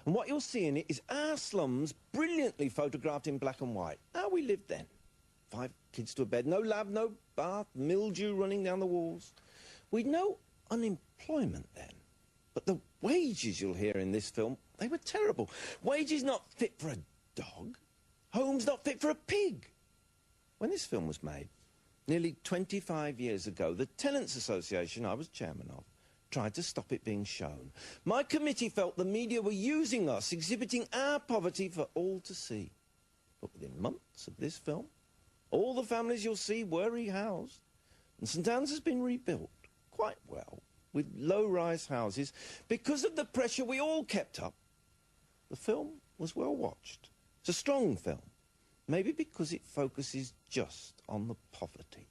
And what you'll see in it is our slums brilliantly photographed in black and white. How we lived then. 5 kids to a bed, no lab, no bath, mildew running down the walls. We'd no unemployment then. But the wages you'll hear in this film, they were terrible. Wages not fit for a dog. Homes not fit for a pig. When this film was made, nearly 25 years ago, the Tenants Association I was chairman of tried to stop it being shown. My committee felt the media were using us, exhibiting our poverty for all to see. But within months of this film, all the families you'll see were rehoused, and St Anne's has been rebuilt quite well, with low-rise houses, because of the pressure we all kept up. The film was well watched. It's a strong film, maybe because it focuses just on the poverty.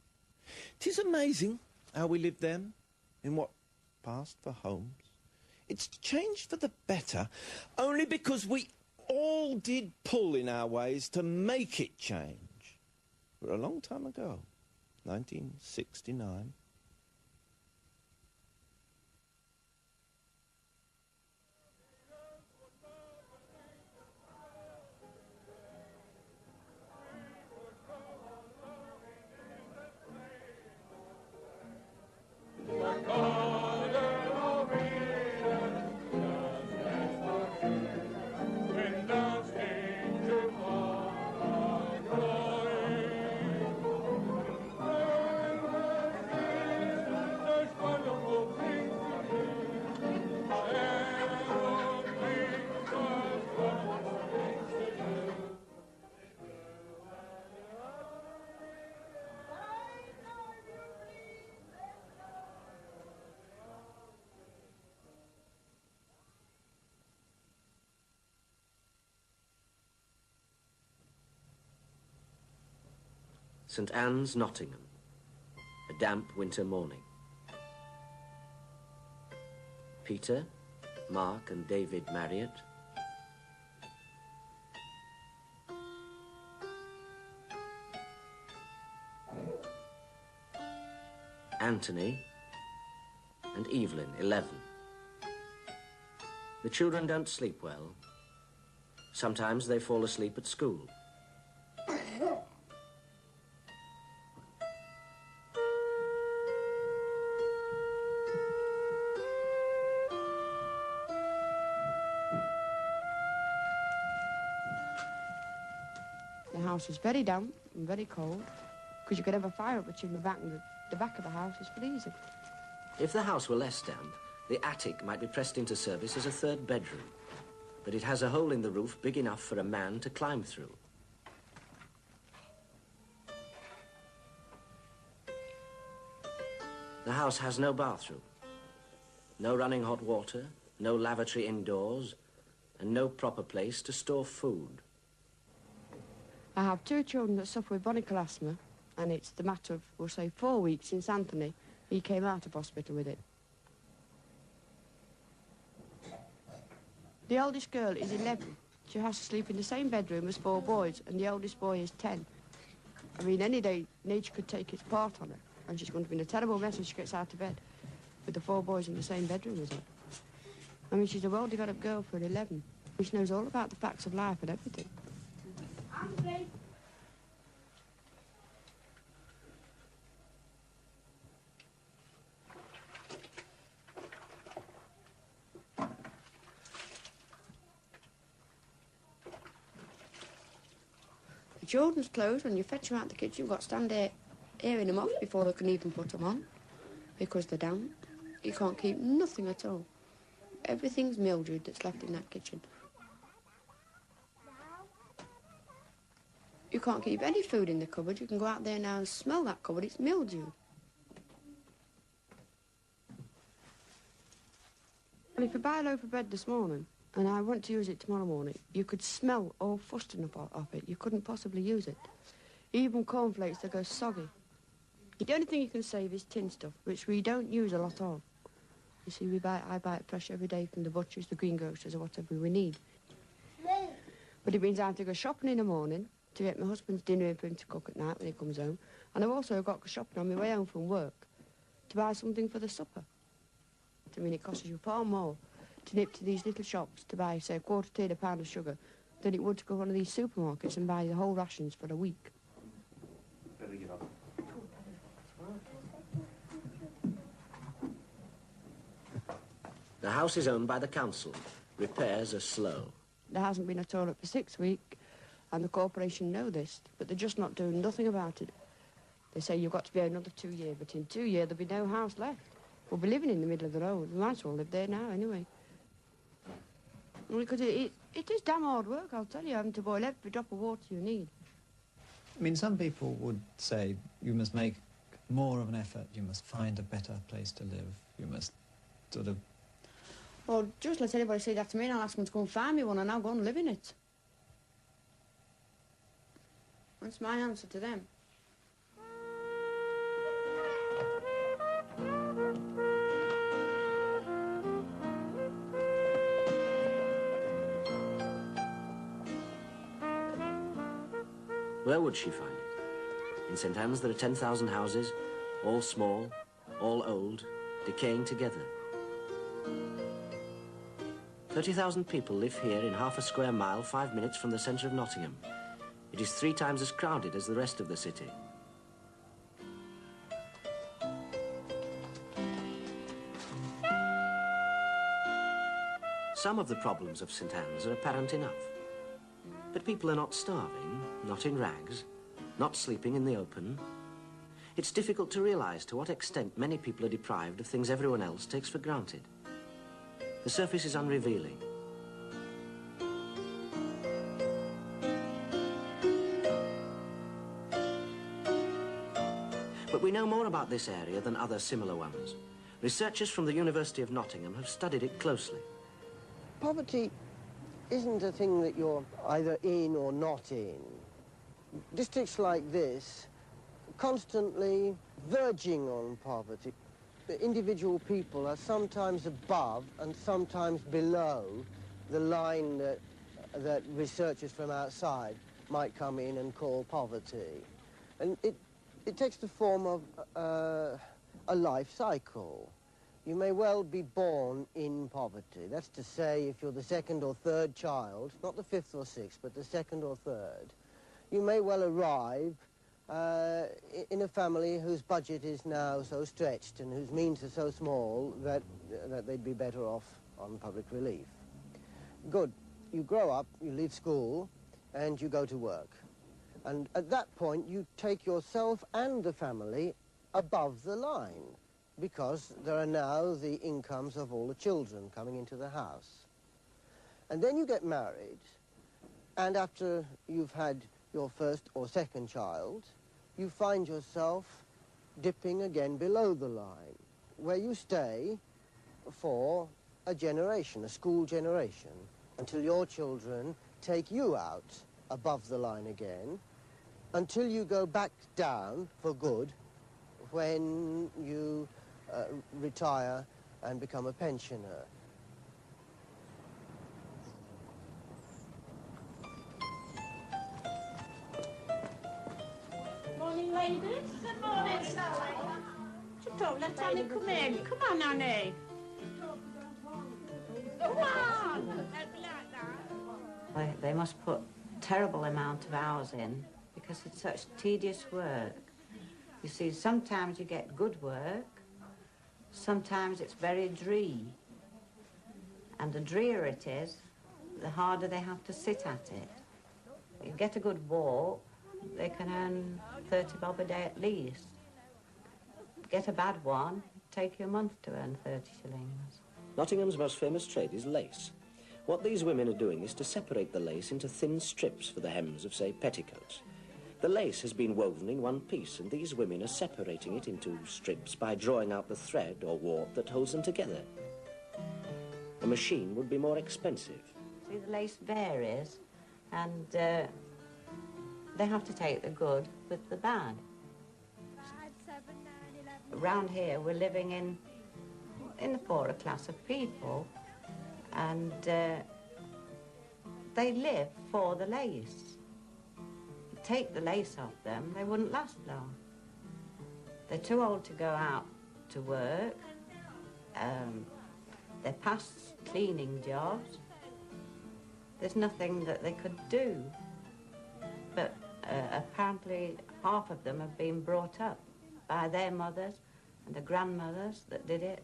'Tis amazing how we lived then, in what passed for homes. It's changed for the better, only because we all did pull in our ways to make it change. But a long time ago, 1969... St Anne's, Nottingham. A damp winter morning. Peter, Mark and David Marriott. Anthony and Evelyn, 11. The children don't sleep well. Sometimes they fall asleep at school. The house was very damp and very cold, because you could have a fire up the chimney back, and the back of the house was freezing. If the house were less damp, the attic might be pressed into service as a third bedroom, but it has a hole in the roof big enough for a man to climb through. The house has no bathroom, no running hot water, no lavatory indoors, and no proper place to store food. I have 2 children that suffer with bronchial asthma, and it's the matter of, we'll say, 4 weeks since Anthony, he came out of hospital with it. The oldest girl is 11. She has to sleep in the same bedroom as 4 boys, and the oldest boy is 10. I mean, any day, nature could take its part on her, and she's going to be in a terrible mess when she gets out of bed, with the 4 boys in the same bedroom as her. I mean, she's a well-developed girl for 11. She knows all about the facts of life and everything. The children's clothes, when you fetch them out the kitchen, you've got to stand there airing them off before they can even put them on, because they're damp. You can't keep nothing at all. Everything's mildewed that's left in that kitchen. You can't keep any food in the cupboard. You can go out there now and smell that cupboard. It's mildewed. And if you buy a loaf of bread this morning, and I want to use it tomorrow morning, you could smell all fusting off it. You couldn't possibly use it. Even cornflakes, they go soggy. The only thing you can save is tin stuff, which we don't use a lot of. You see, I buy it fresh every day from the butchers, the greengrocers, or whatever we need. But it means I have to go shopping in the morning to get my husband's dinner in for him to cook at night when he comes home. And I've also got to go shopping on my way home from work to buy something for the supper. I mean, it costs you far more to nip to these little shops to buy, say, a quarter tin, a pound of sugar, than it would to go to one of these supermarkets and buy the whole rations for a week. Better get up. The house is owned by the council. Repairs are slow. There hasn't been a toilet for 6 weeks, and the corporation know this, but they're just not doing nothing about it. They say you've got to be another 2 years, but in 2 years there'll be no house left. We'll be living in the middle of the road. We might as well live there now, anyway. Because it is damn hard work, I'll tell you, having to boil every drop of water you need. I mean, some people would say you must make more of an effort, you must find a better place to live, you must sort of... Well, just let anybody say that to me and I'll ask them to go and find me one and I'll go and live in it. That's my answer to them. Where would she find it? In St. Anne's there are 10,000 houses, all small, all old, decaying together. 30,000 people live here in half a square mile, 5 minutes from the centre of Nottingham. It is 3 times as crowded as the rest of the city. Some of the problems of St. Anne's are apparent enough. But people are not starving, not in rags, not sleeping in the open. It's difficult to realise to what extent many people are deprived of things everyone else takes for granted. The surface is unrevealing. But we know more about this area than other similar ones. Researchers from the University of Nottingham have studied it closely. Poverty isn't a thing that you're either in or not in. Districts like this constantly verging on poverty. The individual people are sometimes above and sometimes below the line that researchers from outside might come in and call poverty. And it takes the form of a life cycle. You may well be born in poverty. That's to say, if you're the second or third child, not the fifth or sixth, but the second or third, you may well arrive in a family whose budget is now so stretched and whose means are so small that they'd be better off on public relief. Good. You grow up, you leave school, and you go to work. And at that point, you take yourself and the family above the line, because there are now the incomes of all the children coming into the house. And then you get married, and after you've had your first or second child, you find yourself dipping again below the line, where you stay for a generation, a school generation, until your children take you out above the line again, until you go back down for good when you retire and become a pensioner. Morning, ladies. Good morning. Chitto, let Annie come in. Come on, Annie. Come on. They must put a terrible amount of hours in because it's such tedious work. You see, sometimes you get good work, sometimes it's very dree. And the drear it is, the harder they have to sit at it. You get a good walk, they can earn 30 bob a day at least. Get a bad one, take you a month to earn 30 shillings. Nottingham's most famous trade is lace. What these women are doing is to separate the lace into thin strips for the hems of, say, petticoats. The lace has been woven in one piece, and these women are separating it into strips by drawing out the thread or warp that holds them together. A machine would be more expensive. See, the lace varies, and they have to take the good with the bad. Around here, we're living in the poorer class of people, and they live for the lace. Take the lace off them, they wouldn't last long. They're too old to go out to work. They're past cleaning jobs. There's nothing that they could do. But apparently half of them have been brought up by their mothers and the grandmothers that did it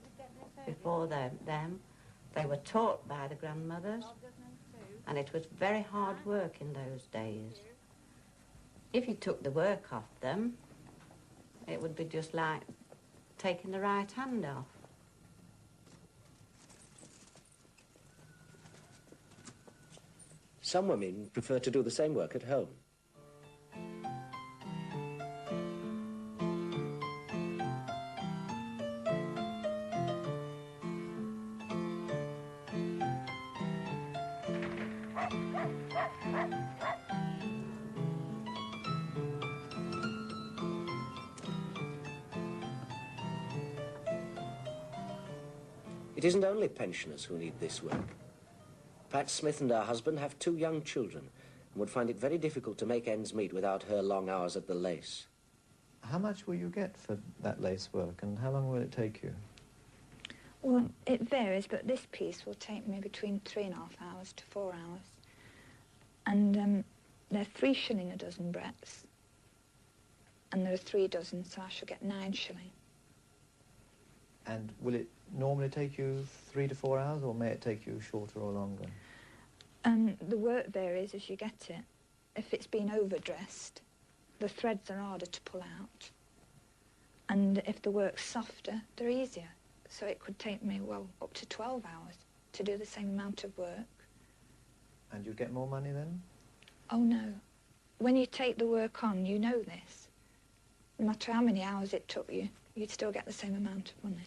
before them. They were taught by the grandmothers, and it was very hard work in those days. If you took the work off them, it would be just like taking the right hand off. Some women prefer to do the same work at home. It isn't only pensioners who need this work. Pat Smith and her husband have 2 young children and would find it very difficult to make ends meet without her long hours at the lace. How much will you get for that lace work, and how long will it take you? Well, it varies, but this piece will take me between 3.5 hours to 4 hours. And they're 3 shilling a dozen breadths. And there are 3 dozen, so I shall get 9 shilling. And will it normally take you 3 to 4 hours, or may it take you shorter or longer? The work varies as you get it. If it's been overdressed, the threads are harder to pull out. And if the work's softer, they're easier. So it could take me, well, up to 12 hours to do the same amount of work. And you get more money then? Oh, no. When you take the work on, you know this. No matter how many hours it took you, you'd still get the same amount of money.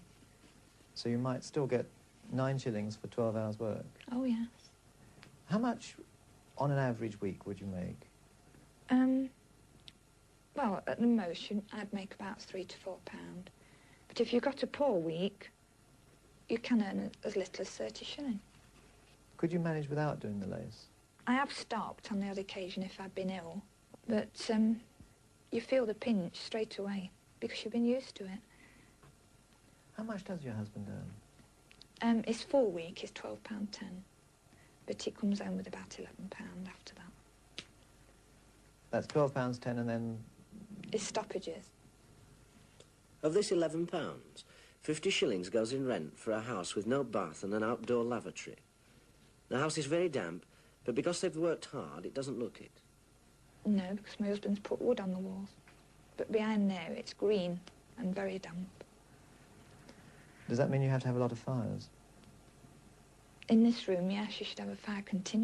So you might still get 9 shillings for 12 hours work? Oh, yes. How much on an average week would you make? Well, at the most, I'd make about £3 to £4. But if you've got a poor week, you can earn as little as 30 shillings. Could you manage without doing the lace? I have stopped on the odd occasion if I've been ill, but you feel the pinch straight away because you've been used to it. How much does your husband earn? His full week is £12.10, but he comes home with about £11 after that. That's £12.10 and then... His stoppages. Of this £11, 50 shillings goes in rent for a house with no bath and an outdoor lavatory. The house is very damp, but because they've worked hard, it doesn't look it. No, because my husband's put wood on the walls. But behind there, it's green and very damp. Does that mean you have to have a lot of fires? In this room, yes, you should have a fire continually.